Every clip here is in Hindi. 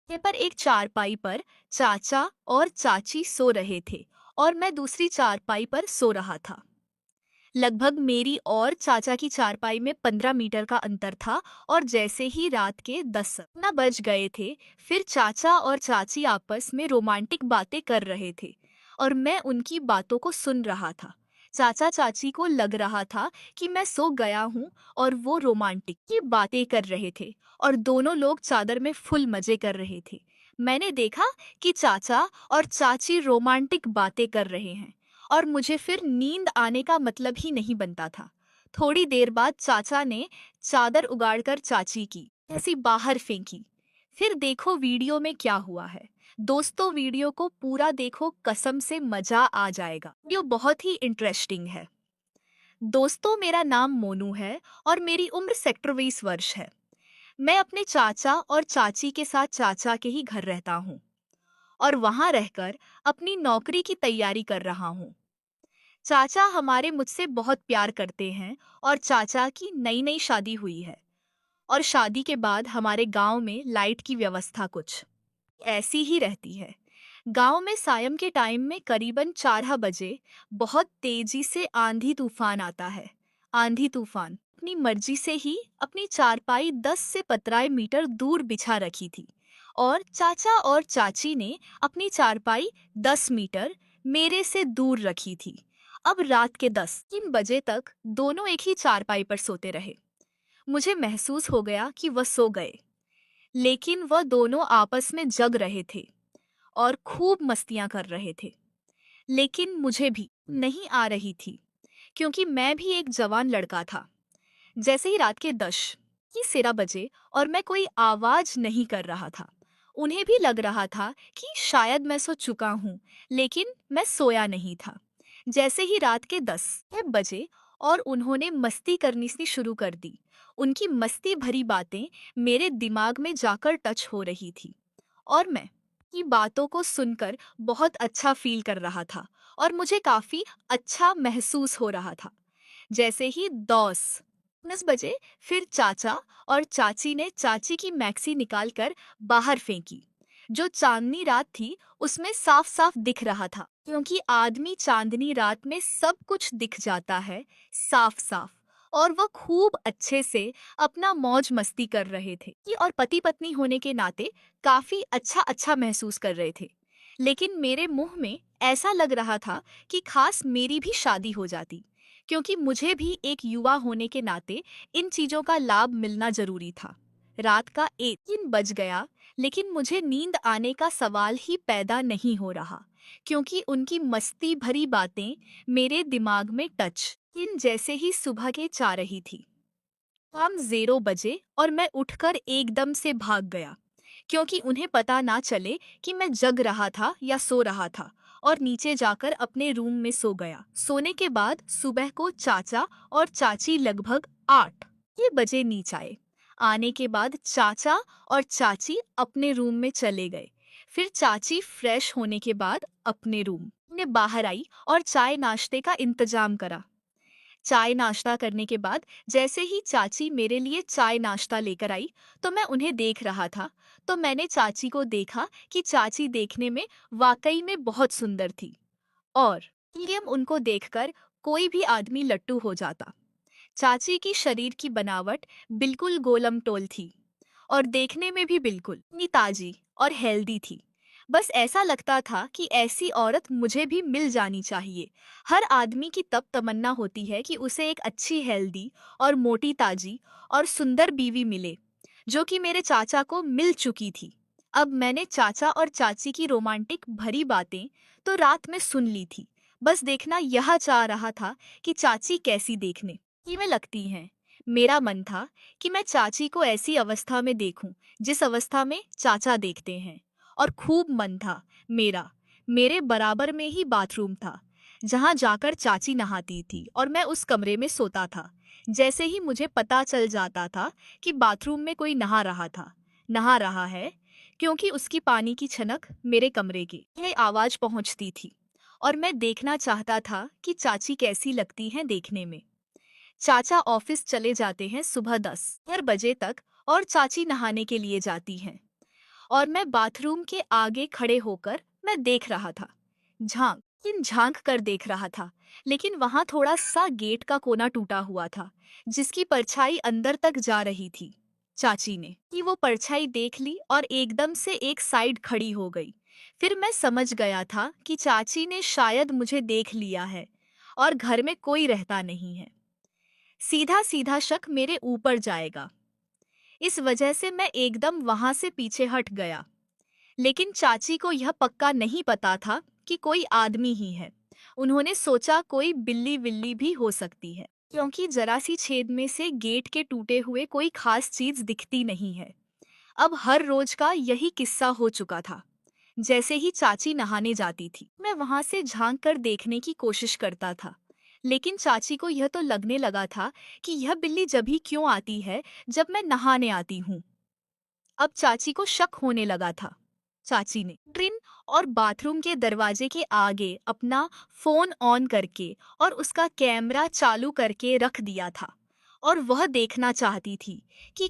ये पर एक चारपाई पर चाचा और चाची सो रहे थे और मैं दूसरी चारपाई पर सो रहा था। लगभग मेरी और चाचा की चारपाई में 15 मीटर का अंतर था और जैसे ही रात के 10 बज गए थे, फिर चाचा और चाची आपस में रोमांटिक बातें कर रहे थे और मैं उनकी बातों को सुन रहा था। चाचा चाची को लग रहा था कि मैं सो गया हूँ और वो रोमांटिक की बातें कर रहे थे और दोनों लोग चादर में फुल मजे कर रहे थे। मैंने देखा कि चाचा और चाची रोमांटिक बातें कर रहे हैं और मुझे फिर नींद आने का मतलब ही नहीं बनता था। थोड़ी देर बाद चाचा ने चादर उगाड़कर चाची की ऐसी बाहर फेंकी। फिर देखो वीडियो में क्या हुआ है। दोस्तों, वीडियो को पूरा देखो, कसम से मजा आ जाएगा। वीडियो बहुत ही इंटरेस्टिंग है। दोस्तों, मेरा नाम मोनू है और मेरी उम्र सेक्टर 20 वर्ष है। मैं अपने चाचा और चाची के साथ चाचा के ही घर रहता हूँ और वहाँ रहकर अपनी नौकरी की तैयारी कर रहा हूँ। चाचा हमारे मुझसे बहुत प्यार करते हैं और चाचा की नई नई शादी हुई है और शादी के बाद हमारे गांव में लाइट की व्यवस्था कुछ ऐसी ही रहती है। गांव में सायं के टाइम में करीबन 4 बजे बहुत तेजी से आंधी तूफान आता है। आंधी तूफान अपनी मर्जी से ही अपनी चारपाई 10 से 15 मीटर दूर बिछा रखी थी और चाचा और चाची ने अपनी चारपाई 10 मीटर मेरे से दूर रखी थी। अब रात के 10 3 बजे तक दोनों एक ही चारपाई पर सोते रहे। मुझे महसूस हो गया कि वह सो गए, लेकिन वह दोनों आपस में जग रहे थे और खूब मस्तियां कर रहे थे। लेकिन मुझे भी नहीं आ रही थी, क्योंकि मैं भी एक जवान लड़का था। जैसे ही रात के 10 कि 11 बजे और मैं कोई आवाज नहीं कर रहा था, उन्हें भी लग रहा था कि शायद मैं सो चुका हूँ, लेकिन मैं सोया नहीं था। जैसे ही रात के 10 बजे और उन्होंने मस्ती करनी सी शुरू कर दी। उनकी मस्ती भरी बातें मेरे दिमाग में जाकर टच हो रही थी और मैं की बातों को सुनकर बहुत अच्छा फील कर रहा था और मुझे काफी अच्छा महसूस हो रहा था। जैसे ही 10 बजे फिर चाचा और चाची ने चाची की मैक्सी निकालकर बाहर फेंकी। जो चांदनी रात थी उसमें साफ साफ दिख रहा था, क्योंकि आदमी चांदनी रात में सब कुछ दिख जाता है साफ साफ। और वह खूब अच्छे से अपना मौज मस्ती कर रहे थे और पति पत्नी होने के नाते काफी अच्छा अच्छा महसूस कर रहे थे। लेकिन मेरे मुंह में ऐसा लग रहा था कि खास मेरी भी शादी हो जाती, क्योंकि मुझे भी एक युवा होने के नाते इन चीजों का लाभ मिलना जरूरी था। रात का 1 3 बज गया, लेकिन मुझे नींद आने का सवाल ही पैदा नहीं हो रहा, क्योंकि उनकी मस्ती भरी बातें मेरे दिमाग में टच इन जैसे ही सुबह के 4 ही थी। शाम 0 बजे और मैं उठकर एकदम से भाग गया, क्योंकि उन्हें पता ना चले कि मैं जग रहा था या सो रहा था, और नीचे जाकर अपने रूम में सो गया। सोने के बाद सुबह को चाचा और चाची लगभग 8 बजे नीचे आए। आने के बाद चाचा और चाची अपने रूम में चले गए। फिर चाची फ्रेश होने के बाद अपने रूम में बाहर आई और चाय नाश्ते का इंतजाम करा। चाय नाश्ता करने के बाद जैसे ही चाची मेरे लिए चाय नाश्ता लेकर आई, तो मैं उन्हें देख रहा था। तो मैंने चाची को देखा कि चाची देखने में वाकई में बहुत सुंदर थी और हम उनको देखकर कोई भी आदमी लट्टू हो जाता। चाची की शरीर की बनावट बिल्कुल गोलम टोल थी और देखने में भी बिल्कुल इतनी ताजी और हेल्दी थी। बस ऐसा लगता था कि ऐसी औरत मुझे भी मिल जानी चाहिए। हर आदमी की तब तमन्ना होती है कि उसे एक अच्छी हेल्दी और मोटी ताजी और सुंदर बीवी मिले, जो कि मेरे चाचा को मिल चुकी थी। अब मैंने चाचा और चाची की रोमांटिक भरी बातें तो रात में सुन ली थी। बस देखना यह चाह रहा था कि चाची कैसी देखने की में लगती हैं। मेरा मन था कि मैं चाची को ऐसी अवस्था में देखूं जिस अवस्था में चाचा देखते हैं। और खूब मन था मेरा। मेरे बराबर में ही बाथरूम था, जहां जाकर चाची नहाती थी और मैं उस कमरे में सोता था। जैसे ही मुझे पता चल जाता था कि बाथरूम में कोई नहा रहा है, क्योंकि उसकी पानी की छनक मेरे कमरे की यह आवाज पहुंचती थी और मैं देखना चाहता था कि चाची कैसी लगती हैं देखने में। चाचा ऑफिस चले जाते हैं सुबह 10 बजे तक और चाची नहाने के लिए जाती हैं और मैं बाथरूम के आगे खड़े होकर मैं देख रहा था। झांक कर देख रहा था, लेकिन वहां थोड़ा सा गेट का कोना टूटा हुआ था, जिसकी परछाई अंदर तक जा रही थी। चाची ने कि वो परछाई देख ली और एकदम से एक साइड खड़ी हो गई। फिर मैं समझ गया था कि चाची ने शायद मुझे देख लिया है और घर में कोई रहता नहीं है। सीधा सीधा शक मेरे ऊपर जाएगा। इस वजह से मैं एकदम वहां से पीछे हट गया। लेकिन चाची को यह पक्का नहीं पता था कि कोई आदमी ही है। उन्होंने सोचा कोई बिल्ली विल्ली भी हो सकती है, क्योंकि जरा सी छेद में से गेट के टूटे हुए कोई खास चीज दिखती नहीं है। अब हर रोज का यही किस्सा हो चुका था। जैसे ही चाची नहाने जाती थी, मैं वहां से झांक कर देखने की कोशिश करता था। लेकिन चाची को यह तो लगने लगा था कि यह बिल्ली जब भी क्यों आती है जब मैं नहाने आती हूँ। अब चाची को शक होने लगा था। चाची ने ट्रिन और बाथरूम के दरवाजे के आगे अपना फोन ऑन करके और उसका कैमरा चालू करके रख दिया था, और वह देखना चाहती थी कि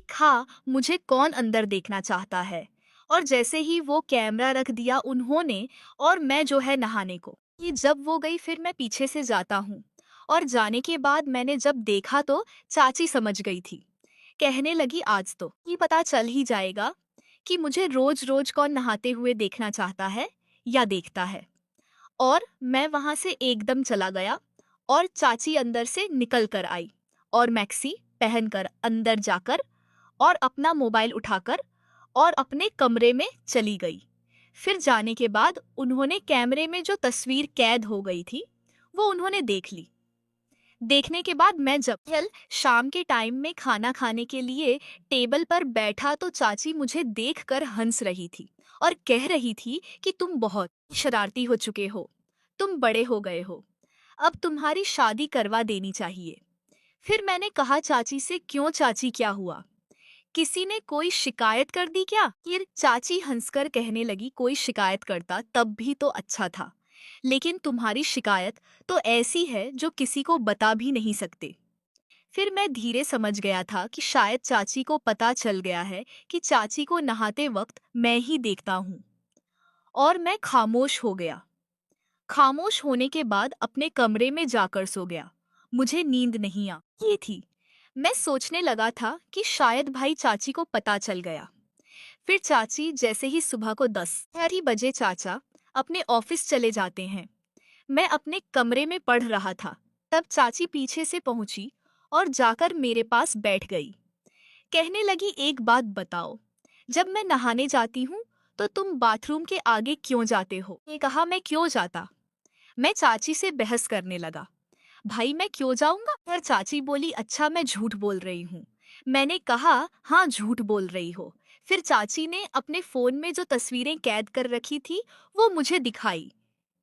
मुझे कौन अंदर देखना चाहता है। और जैसे ही वो कैमरा रख दिया उन्होंने, और मैं जो है नहाने को, कि जब वो गई फिर मैं पीछे से जाता हूँ। और जाने के बाद मैंने जब देखा तो चाची समझ गई थी। कहने लगी आज तो ये पता चल ही जाएगा कि मुझे रोज रोज कौन नहाते हुए देखना चाहता है या देखता है। और मैं वहां से एकदम चला गया और चाची अंदर से निकल कर आई और मैक्सी पहनकर अंदर जाकर और अपना मोबाइल उठाकर और अपने कमरे में चली गई। फिर जाने के बाद उन्होंने कैमरे में जो तस्वीर कैद हो गई थी वो उन्होंने देख ली। देखने के बाद मैं जब कल शाम के टाइम में खाना खाने के लिए टेबल पर बैठा तो चाची मुझे देखकर हंस रही थी और कह रही थी कि तुम बहुत शरारती हो चुके हो, तुम बड़े हो गए हो, अब तुम्हारी शादी करवा देनी चाहिए। फिर मैंने कहा चाची से, क्यों चाची, क्या हुआ? किसी ने कोई शिकायत कर दी क्या? फिर चाची हंसकर कहने लगी, कोई शिकायत करता तब भी तो अच्छा था, लेकिन तुम्हारी शिकायत तो ऐसी है जो किसी को बता भी नहीं सकते। फिर मैं धीरे समझ गया था कि शायद चाची को पता चल गया है कि चाची को नहाते वक्त मैं ही देखता हूँ। और मैं खामोश हो गया। खामोश होने के बाद अपने कमरे में जाकर सो गया। मुझे नींद नहीं आ ये थी। मैं सोचने लगा था कि शायद भाई चाची को पता चल गया। फिर चाची जैसे ही सुबह को 10 बजे चाचा अपने ऑफिस चले जाते हैं, मैं अपने कमरे में पढ़ रहा था, तब चाची पीछे से पहुंची और जाकर मेरे पास बैठ गई। कहने लगी, एक बात बताओ, जब मैं नहाने जाती हूँ तो तुम बाथरूम के आगे क्यों जाते हो? ये कहा, मैं क्यों जाता? मैं चाची से बहस करने लगा। भाई मैं क्यों जाऊंगा? पर चाची बोली, अच्छा मैं झूठ बोल रही हूँ। मैंने कहा, हाँ झूठ बोल रही हो। फिर चाची ने अपने फोन में जो तस्वीरें कैद कर रखी थी वो मुझे दिखाई।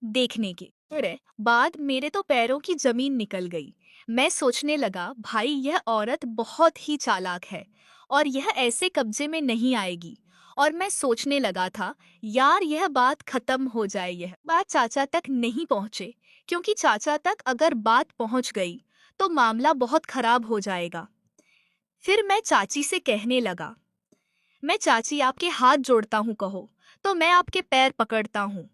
देखने के अरे बाद मेरे तो पैरों की जमीन निकल गई। मैं सोचने लगा, भाई यह औरत बहुत ही चालाक है और यह ऐसे कब्जे में नहीं आएगी। और मैं सोचने लगा था, यार यह बात खत्म हो जाए, यह बात चाचा तक नहीं पहुंचे, क्योंकि चाचा तक अगर बात पहुंच गई तो मामला बहुत खराब हो जाएगा। फिर मैं चाची से कहने लगा, मैं चाची आपके हाथ जोड़ता हूँ, कहो तो मैं आपके पैर पकड़ता हूँ।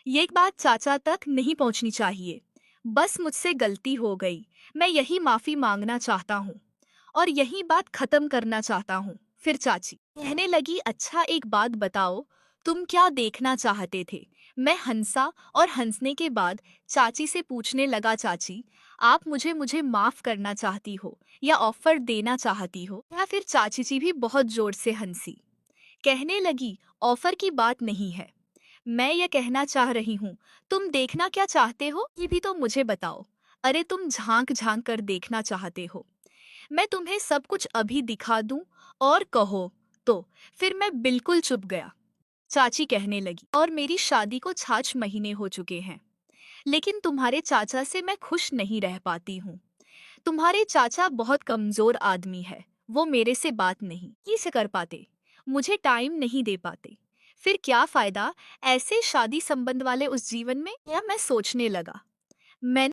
ये बात चाचा तक नहीं पहुँचनी चाहिए। बस मुझसे गलती हो गई, मैं यही माफी मांगना चाहता हूँ और यही बात खत्म करना चाहता हूँ। फिर चाची कहने लगी, अच्छा एक बात बताओ, तुम क्या देखना चाहते थे? मैं हंसा और हंसने के बाद चाची से पूछने लगा, चाची आप मुझे मुझे माफ करना चाहती हो या ऑफर देना चाहती हो? या फिर चाची जी भी बहुत जोर से हंसी। कहने लगी, ऑफर की बात नहीं है, मैं ये कहना चाह रही हूँ, तुम देखना क्या चाहते हो ये भी तो मुझे बताओ। अरे तुम झांक झांक कर देखना चाहते हो, मैं तुम्हें सब कुछ अभी दिखा दूं और कहो तो। फिर मैं बिल्कुल चुप गया। चाची कहने लगी, और मेरी शादी को 6 महीने हो चुके हैं, लेकिन तुम्हारे चाचा से मैं खुश नहीं रह पाती हूँ। तुम्हारे चाचा बहुत कमजोर आदमी है, वो मेरे से बात नहीं किसे कर पाते, मुझे टाइम नहीं दे पाते। फिर क्या फायदा ऐसे शादी संबंध वाले उस जीवन में, या मैं सोचने लगा। मैंने